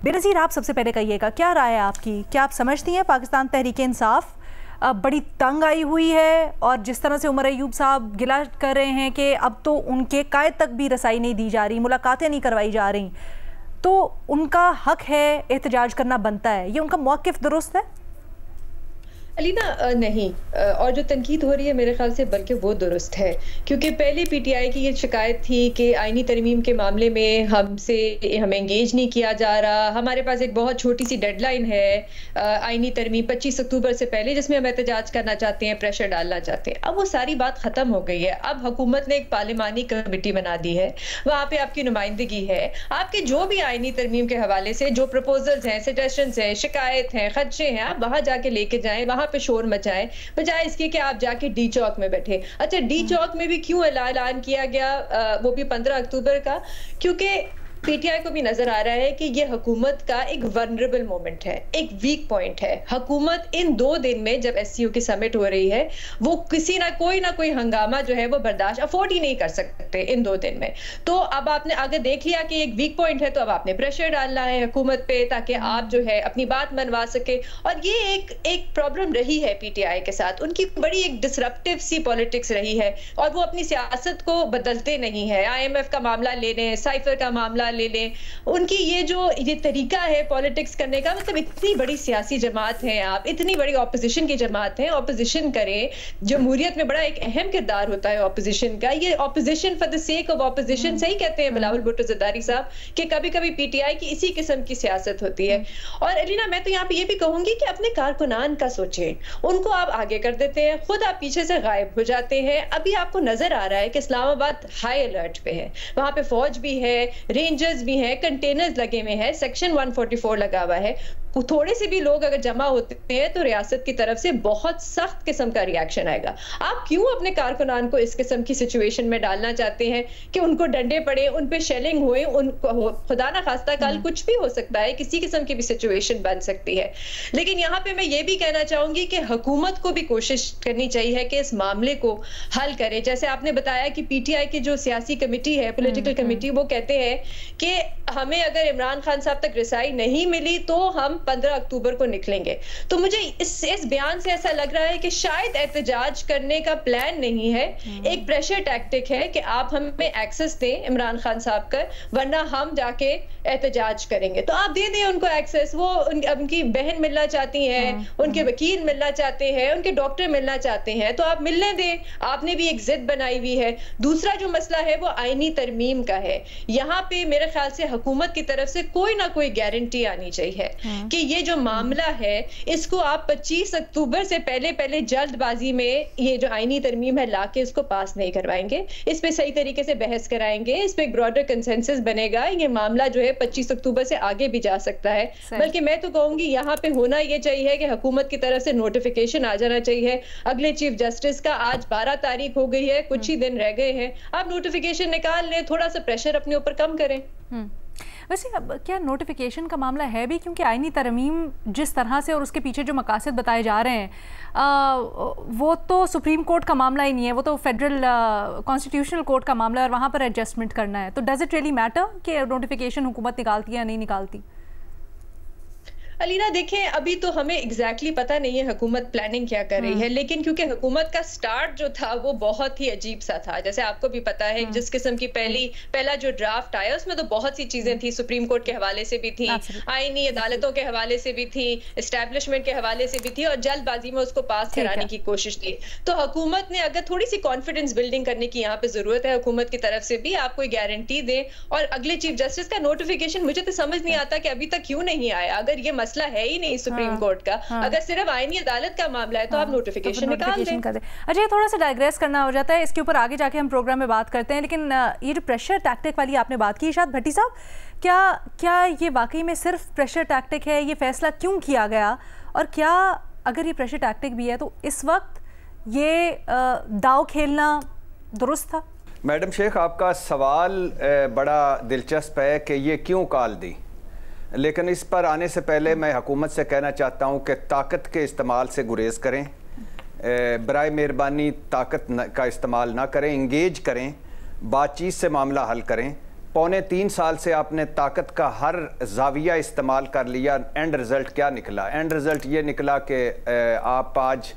बेनज़ीर, आप सबसे पहले कहिएगा, क्या राय है आपकी? क्या आप समझती हैं पाकिस्तान तहरीक इंसाफ बड़ी तंग आई हुई है, और जिस तरह से उमर अयूब साहब गिला कर रहे हैं कि अब तो उनके कायद तक भी रसाई नहीं दी जा रही, मुलाकातें नहीं करवाई जा रही, तो उनका हक है, एहतजाज करना बनता है, ये उनका मौक़िफ़ दुरुस्त है? अलीना नहीं, और जो तनकीद हो रही है मेरे ख्याल से बल्कि वो दुरुस्त है, क्योंकि पहले पीटीआई की ये शिकायत थी कि आईनी तरमीम के मामले में हमें एंगेज नहीं किया जा रहा, हमारे पास एक बहुत छोटी सी डेडलाइन है आईनी तरमीम 25 अक्टूबर से पहले जिसमें हम एहतजाज करना चाहते हैं, प्रेशर डालना चाहते हैं। अब वो सारी बात खत्म हो गई है। अब हुकूमत ने एक पार्लिमानी कमेटी बना दी है, वहाँ पे आपकी नुमाइंदगी है, आपके जो भी आईनी तरमीम के हवाले से जो प्रपोजल्स हैं, सजेशंस हैं, शिकायत हैं, खदशे हैं, आप वहाँ जाके लेके जाएं, वहाँ पे शोर मचाएं, बजाय इसके कि आप जाके डी चौक में बैठे। अच्छा, डी चौक में भी क्यों ऐलान किया गया, वो भी 15 अक्टूबर का? क्योंकि पीटीआई को भी नजर आ रहा है कि ये हुकूमत का एक वल्नरेबल मोमेंट है, एक वीक पॉइंट है। हुकूमत इन 2 दिन में जब एससीओ की समिट हो रही है, वो किसी ना कोई हंगामा जो है वो बर्दाश्त अफोर्ड ही नहीं कर सकते इन 2 दिन में। तो अब आपने अगर देख लिया कि एक वीक पॉइंट है, तो अब आपने प्रेशर डालना है हुकूमत पे ताकि आप जो है अपनी बात मनवा सके। और ये एक प्रॉब्लम रही है पीटीआई के साथ, उनकी बड़ी एक डिसरप्टिव सी पॉलिटिक्स रही है, और वो अपनी सियासत को बदलते नहीं है। IMF का मामला ले लें, साइफर का मामला ले लें, उनकी ये तरीका है पॉलिटिक्स करने का, मतलब इतनी बड़ी सियासी जमात है आप, इतनी बड़ी ऑपोजिशन की जमात है, ऑपोजिशन करें। जमहूरियत में बड़ा एक अहम किरदार होता है ऑपोजिशन का, ये opposition for the sake of opposition, सही कहते हैं बिलावल भुट्टो ज़रदारी साहब कि कभी कभी पीटीआई की इसी किस्म की सियासत होती है। और अलीना, मैं तो यहाँ पे ये भी कहूंगी कि अपने कारकुनान का सोचें, उनको आप आगे कर देते हैं, खुद आप पीछे से गायब हो जाते हैं। अभी आपको नजर आ रहा है कि इस्लामाबाद हाई अलर्ट पे है, वहां पे फौज भी है, रेंजर्स भी हैं, कंटेनर्स लगे हुए हैं, सेक्शन 144 लगा हुआ है। थोड़े से भी लोग अगर जमा होते हैं तो रियासत की तरफ से बहुत सख्त किस्म का रिएक्शन आएगा। आप क्यों अपने कारकुनान को इस किस्म की सिचुएशन में डालना चाहते हैं कि उनको डंडे पड़े, उन पे शेलिंग हुए, उनको खुदा ना खास्ता कल कुछ भी हो सकता है, किसी किस्म की भी सिचुएशन बन सकती है। लेकिन यहाँ पे मैं ये भी कहना चाहूंगी कि हुकूमत को भी कोशिश करनी चाहिए कि इस मामले को हल करे। जैसे आपने बताया कि पीटीआई की जो सियासी कमेटी है, पॉलिटिकल कमेटी, वो कहते हैं कि हमें अगर इमरान खान साहब तक रसाई नहीं मिली तो हम 15 अक्टूबर को निकलेंगे। तो मुझे इस बयान से ऐसा लग रहा है कि शायद एहतजाज करने का प्लान नहीं है, एक प्रेशर टैक्टिक है कि आप हमें एक्सेस दें इमरान खान साहब का, वरना हम जाके एहतजाज करेंगे। तो आप दे दें उनको एक्सेस। वो उनकी बहन मिलना चाहती हैं, उनके वकील मिलना चाहते हैं, उनके डॉक्टर मिलना चाहते हैं, तो आप मिलने दें। आपने भी एक जिद बनाई हुई है। दूसरा जो मसला है वो आईनी तरमीम का है। यहाँ पे मेरे ख्याल से हुकूमत की तरफ से कोई ना कोई गारंटी आनी चाहिए कि ये जो मामला है इसको आप 25 अक्टूबर से पहले जल्दबाजी में ये जो आईनी तरमीम है लाके इसको पास नहीं करवाएंगे, इस पे सही तरीके से बहस कराएंगे, इस पे एक ब्रॉडर कंसेंसस बनेगा। ये मामला जो है 25 अक्टूबर से आगे भी जा सकता है। बल्कि मैं तो कहूंगी यहाँ पे होना ये चाहिए कि हुकूमत की तरफ से नोटिफिकेशन आ जाना चाहिए अगले चीफ जस्टिस का। आज 12 तारीख हो गई है, कुछ ही दिन रह गए हैं, आप नोटिफिकेशन निकाल लें, थोड़ा सा प्रेशर अपने ऊपर कम करें। वैसे अब क्या नोटिफिकेशन का मामला है भी, क्योंकि आईनी तरमीम जिस तरह से और उसके पीछे जो मकासद बताए जा रहे हैं वो तो सुप्रीम कोर्ट का मामला ही नहीं है, वो तो फेडरल कॉन्स्टिट्यूशनल कोर्ट का मामला है, और वहाँ पर एडजस्टमेंट करना है। तो डज इट रियली मैटर कि नोटिफिकेशन हुकूमत निकालती है या नहीं निकालती? अलीना देखें, अभी तो हमें एग्जैक्टली पता नहीं है हुकूमत प्लानिंग क्या कर रही है, लेकिन क्योंकि हुकूमत का स्टार्ट जो था वो बहुत ही अजीब सा था। जैसे आपको भी पता है जिस किस्म की पहला जो ड्राफ्ट आया उसमें तो बहुत सी चीजें थी, सुप्रीम कोर्ट के हवाले से भी थी, आईनी अदालतों के हवाले से भी थी, एस्टैब्लिशमेंट के हवाले से भी थी, और जल्दबाजी में उसको पास कराने की कोशिश की। तो हुकूमत ने अगर थोड़ी सी कॉन्फिडेंस बिल्डिंग करने की यहाँ पे जरूरत है हुकूमत की तरफ से भी, आप कोई गारंटी दें। और अगले चीफ जस्टिस का नोटिफिकेशन मुझे तो समझ नहीं आता कि अभी तक क्यों नहीं आया। अगर ये मसला है ही नहीं सुप्रीम कोर्ट का, अगर सिर्फ आईनी अदालत का मामला है तो आप नोटिफिकेशन निकाल दें। अच्छा, ये थोड़ा सा डाइग्रेस करना हो जाता है, इसके ऊपर आगे जाके हम प्रोग्राम में बात करते हैं। लेकिन ये जो प्रेशर टैक्टिक वाली आपने बात की इरशाद भट्टी साहब, क्या ये वाकई में सिर्फ प्रेशर टैक्टिक है? ये फैसला क्यों किया गया, और क्या अगर ये प्रेशर टैक्टिक भी है तो इस वक्त ये दाव खेलना दुरुस्त था? मैडम शेख, आपका सवाल बड़ा दिलचस्प है कि ये क्यों कॉल दी, लेकिन इस पर आने से पहले मैं हुकूमत से कहना चाहता हूँ कि ताकत के इस्तेमाल से गुरेज करें, बराए मेहरबानी ताकत का इस्तेमाल ना करें, इंगेज करें, बातचीत से मामला हल करें, 3 साल से आपने ताकत का हर जाविया इस्तेमाल कर लिया, एंड रिज़ल्ट क्या निकला? एंड रिज़ल्ट ये निकला कि आप आज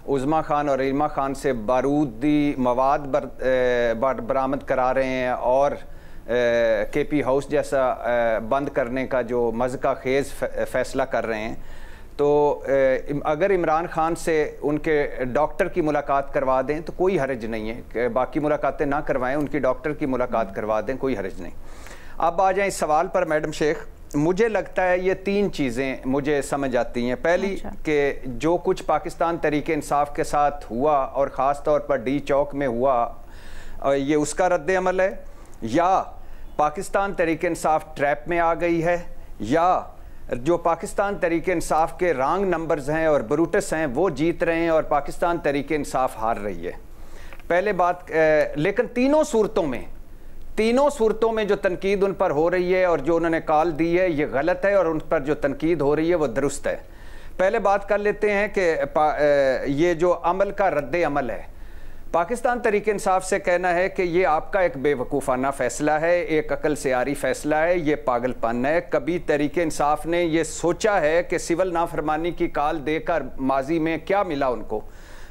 उज़मा खान और इल्मा खान से बारूदी मवाद बरामद करा रहे हैं और KP हाउस जैसा बंद करने का जो मज़का खेज़ फ़ैसला कर रहे हैं। तो अगर इमरान खान से उनके डॉक्टर की मुलाकात करवा दें तो कोई हर्ज नहीं है, बाकी मुलाकातें ना करवाएं, उनकी डॉक्टर की मुलाकात करवा दें, कोई हर्ज नहीं। अब आ जाएं इस सवाल पर मैडम शेख। मुझे लगता है ये 3 चीज़ें मुझे समझ आती हैं। पहली कि जो कुछ पाकिस्तान तहरीक इंसाफ के साथ हुआ और ख़ास तौर पर डी चौक में हुआ, ये उसका रद्द अमल है, या पाकिस्तान तहरीक इंसाफ ट्रैप में आ गई है, या जो पाकिस्तान तहरीक इंसाफ के रॉन्ग नंबर्स हैं और ब्रूटस हैं वो जीत रहे हैं और पाकिस्तान तहरीक इंसाफ हार रही है। पहले बात, लेकिन तीनों सूरतों में जो तनकीद उन पर हो रही है और जो उन्होंने कॉल दी है ये गलत है, और उन पर जो तनकीद हो रही है वो दुरुस्त है। पहले बात कर लेते हैं कि ये जो अमल का रद्द अमल है, पाकिस्तान तहरीक इंसाफ से कहना है कि ये आपका एक बेवकूफ़ाना फ़ैसला है, एक अकल से आरी फ़ैसला है, ये पागलपन है। कभी तहरीक इंसाफ ने ये सोचा है कि सिविल नाफरमानी की कॉल देकर माजी में क्या मिला उनको?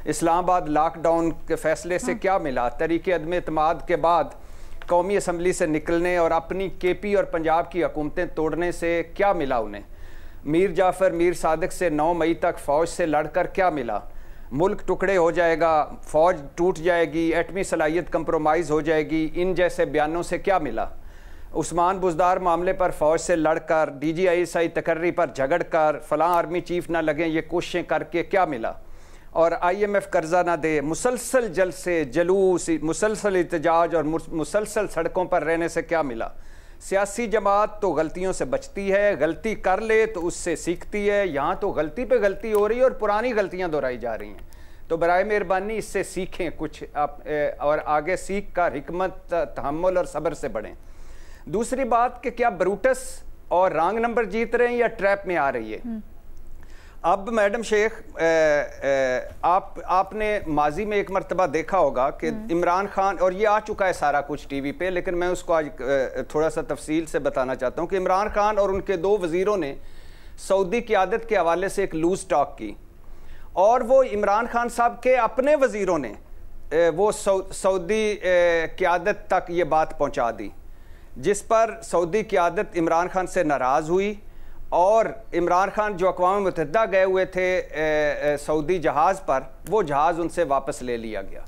इस्लामाबाद लॉकडाउन के फ़ैसले से क्या मिला? तहरीक अदम एतमाद के बाद कौमी असम्बली से निकलने और अपनी KP और पंजाब की हुकूमतें तोड़ने से क्या मिला उन्हें? मीर जाफ़र मीर सादिक से 9 मई तक फ़ौज से लड़कर क्या मिला? मुल्क टुकड़े हो जाएगा, फ़ौज टूट जाएगी, एटमी सलाहियत कंप्रोमाइज़ हो जाएगी, इन जैसे बयानों से क्या मिला? उस्मान बुज़दार मामले पर फ़ौज से लड़कर, DGI तकर्री पर झगड़ कर, फ़लाँ आर्मी चीफ ना लगें, ये कोशिशें करके क्या मिला? और IMF कर्जा ना दे, मुसलसल जलसे, जलूस, मुसलसल एहतजाज और मुसलसल सड़कों पर रहने से क्या मिला? सियासी जमात तो गलतियों से बचती है, गलती कर ले तो उससे सीखती है। यहाँ तो गलती पे गलती हो रही है और पुरानी गलतियाँ दोहराई जा रही हैं। तो बराए मेहरबानी इससे सीखें कुछ आप, और आगे सीख कर हिकमत, तहम्मुल और सब्र से बढ़ें। दूसरी बात कि क्या ब्रूटस और रॉन्ग नंबर जीत रहे हैं या ट्रैप में आ रही है? अब मैडम शेख, आपने माजी में एक मरतबा देखा होगा कि इमरान खान, और ये आ चुका है सारा कुछ टीवी पे, लेकिन मैं उसको आज थोड़ा सा तफसील से बताना चाहता हूँ कि इमरान खान और उनके 2 वज़ीरों ने सऊदी क़यादत के हवाले से एक लूज टॉक की, और वो इमरान खान साहब के अपने वज़ीरों ने वो सऊदी क़यादत तक ये बात पहुँचा दी, जिस पर सऊदी क़यादत इमरान खान से नाराज़ हुई, और इमरान खान जो अक़वाम मुत्तहिदा गए हुए थे सऊदी जहाज़ पर, वो जहाज़ उनसे वापस ले लिया गया।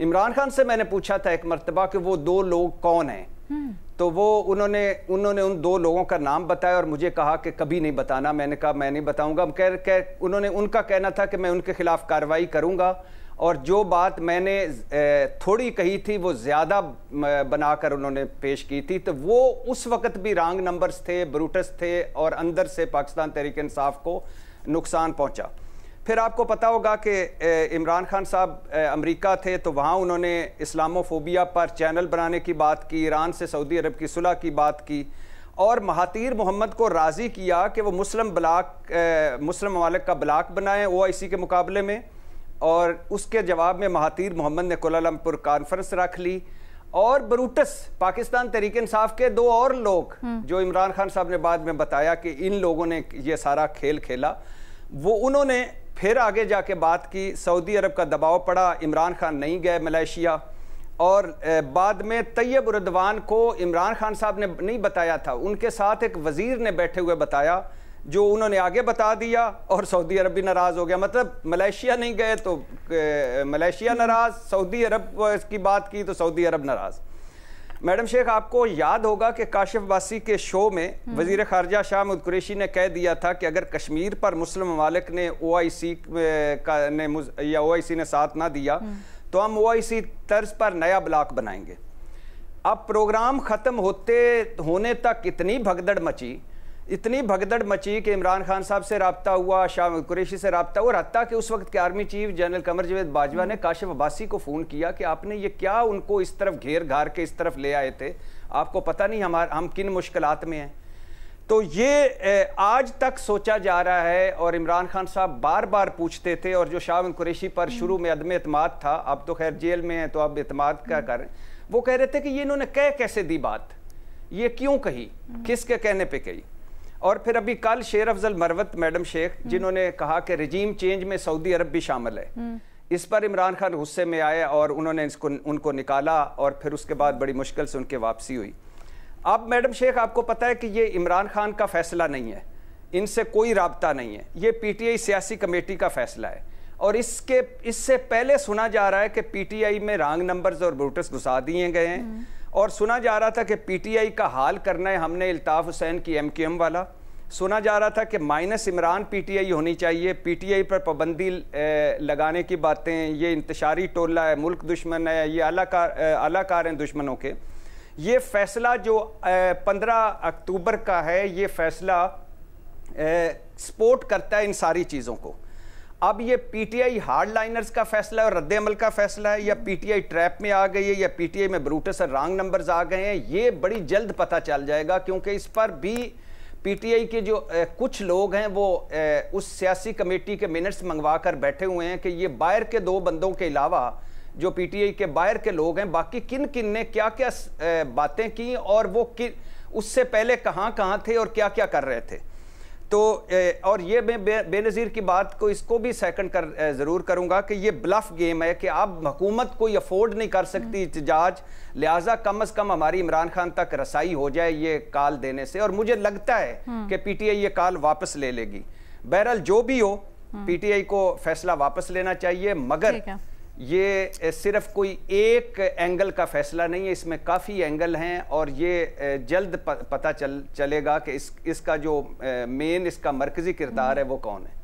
इमरान खान से मैंने पूछा था एक मरतबा कि वो 2 लोग कौन हैं, तो वो उन्होंने उन 2 लोगों का नाम बताया और मुझे कहा कि कभी नहीं बताना। मैंने कहा मैं नहीं बताऊंगा। उन्होंने उनका कहना था कि मैं उनके खिलाफ कार्रवाई करूंगा, और जो बात मैंने थोड़ी कही थी वो ज़्यादा बनाकर उन्होंने पेश की थी, तो वो उस वक़्त भी रॉन्ग नंबर्स थे, ब्रूटस थे, और अंदर से पाकिस्तान तहरीक इंसाफ को नुकसान पहुंचा। फिर आपको पता होगा कि इमरान खान साहब अमेरिका थे, तो वहाँ उन्होंने इस्लामोफोबिया पर चैनल बनाने की बात की, ईरान से सऊदी अरब की सुलह की बात की, और महातीर मोहम्मद को राज़ी किया कि वो मुस्लिम ममालिक का ब्लॉक बनाएं OIC के मुकाबले में, और उसके जवाब में महातीर मोहम्मद ने कोलालमपुर कॉन्फ्रेंस रख ली। और ब्रूटस पाकिस्तान तहरीक इंसाफ के 2 और लोग, जो इमरान खान साहब ने बाद में बताया कि इन लोगों ने ये सारा खेल खेला, वो उन्होंने फिर आगे जाके बात की। सऊदी अरब का दबाव पड़ा, इमरान खान नहीं गए मलेशिया, और बाद में तैयब उर्दवान को इमरान खान साहब ने नहीं बताया था, उनके साथ एक वज़ीर ने बैठे हुए बताया, जो उन्होंने आगे बता दिया, और सऊदी अरब भी नाराज़ हो गया। मतलब मलेशिया नहीं गए तो मलेशिया नाराज़, सऊदी अरब की बात की तो सऊदी अरब नाराज़। मैडम शेख, आपको याद होगा कि काशिफ अब्बासी के शो में वज़ीर ख़ारजा शाह महमूद कुरैशी ने कह दिया था कि अगर कश्मीर पर मुस्लिम ममालिक ने OIC ने साथ ना दिया तो हम OIC तर्ज पर नया ब्लॉक बनाएंगे। अब प्रोग्राम ख़त्म होने तक इतनी भगदड़ मची कि इमरान खान साहब से रब्ता हुआ, शाह महमूद कुरैशी से रब्ता हुआ, और हत्ता कि उस वक्त के army chief general Qamar Javed Bajwa ने काशिफ अब्बासी को फ़ोन किया कि आपने ये क्या उनको इस तरफ घेर घार के इस तरफ ले आए थे, आपको पता नहीं हम किन मुश्किलात में हैं। तो ये आज तक सोचा जा रहा है, और इमरान खान साहब बार बार पूछते थे, और जो शाह महमूद कुरैशी पर शुरू में अदम एतमाद था, अब तो खैर जेल में है तो अब एतमाद क्या कर रहे हैं, वो कह रहे थे कि ये इन्होंने कैसे दी बात, ये क्यों कही, किसके कहने पे कही? और फिर अभी कल शेर अफजल मरवत मैडम शेख जिन्होंने कहा कि रिजीम चेंज में सऊदी अरब भी शामिल है, इस पर इमरान खान गुस्से में आए और उन्होंने उनको निकाला और फिर उसके बाद बड़ी मुश्किल से उनकी वापसी हुई। अब मैडम शेख आपको पता है कि ये इमरान खान का फैसला नहीं है, इनसे कोई राब्ता नहीं है, ये पीटीआई सियासी कमेटी का फैसला है। और इससे पहले सुना जा रहा है कि पीटीआई में रॉन्ग नंबर्स और ब्रूटस घुसा दिए गए हैं और सुना जा रहा था कि पीटीआई का हाल करना है हमने इल्ताफ हुसैन की एमक्यूएम वाला। सुना जा रहा था कि माइनस इमरान पीटीआई होनी चाहिए, पीटीआई पर पाबंदी लगाने की बातें, ये इंतशारी टोला है, मुल्क दुश्मन है, ये आलाकार हैं दुश्मनों के। ये फैसला जो 15 अक्टूबर का है, ये फैसला सपोर्ट करता है इन सारी चीज़ों को। अब ये पीटीआई हार्ड लाइनर्स का फैसला है और रद्द अमल का फैसला है, या पीटीआई ट्रैप में आ गई है, या पीटीआई में ब्रूटस और रॉन्ग नंबर्स आ गए हैं, ये बड़ी जल्द पता चल जाएगा। क्योंकि इस पर भी पीटीआई के जो कुछ लोग हैं वो उस सियासी कमेटी के मिनट्स मंगवा कर बैठे हुए हैं कि ये बाहर के 2 बंदों के अलावा जो पीटीआई के बाहर के लोग हैं, बाकी किन किन ने क्या क्या बातें की और वो उससे पहले कहाँ थे और क्या क्या कर रहे थे। तो और ये मैं बेनज़ीर की बात को इसको भी सेकंड ज़रूर करूँगा कि ये ब्लफ गेम है कि अब हुकूमत कोई अफोर्ड नहीं कर सकती एहतजाज, लिहाजा कम अज़ कम हमारी इमरान खान तक रसाई हो जाए ये कॉल देने से। और मुझे लगता है कि पीटीआई ये कॉल वापस ले लेगी। बहरहाल जो भी हो, पीटीआई को फैसला वापस लेना चाहिए, मगर ये सिर्फ कोई एक एंगल का फैसला नहीं है, इसमें काफ़ी एंगल हैं और ये जल्द पता चलेगा कि इसका जो मेन इसका मरकज़ी किरदार है वो कौन है।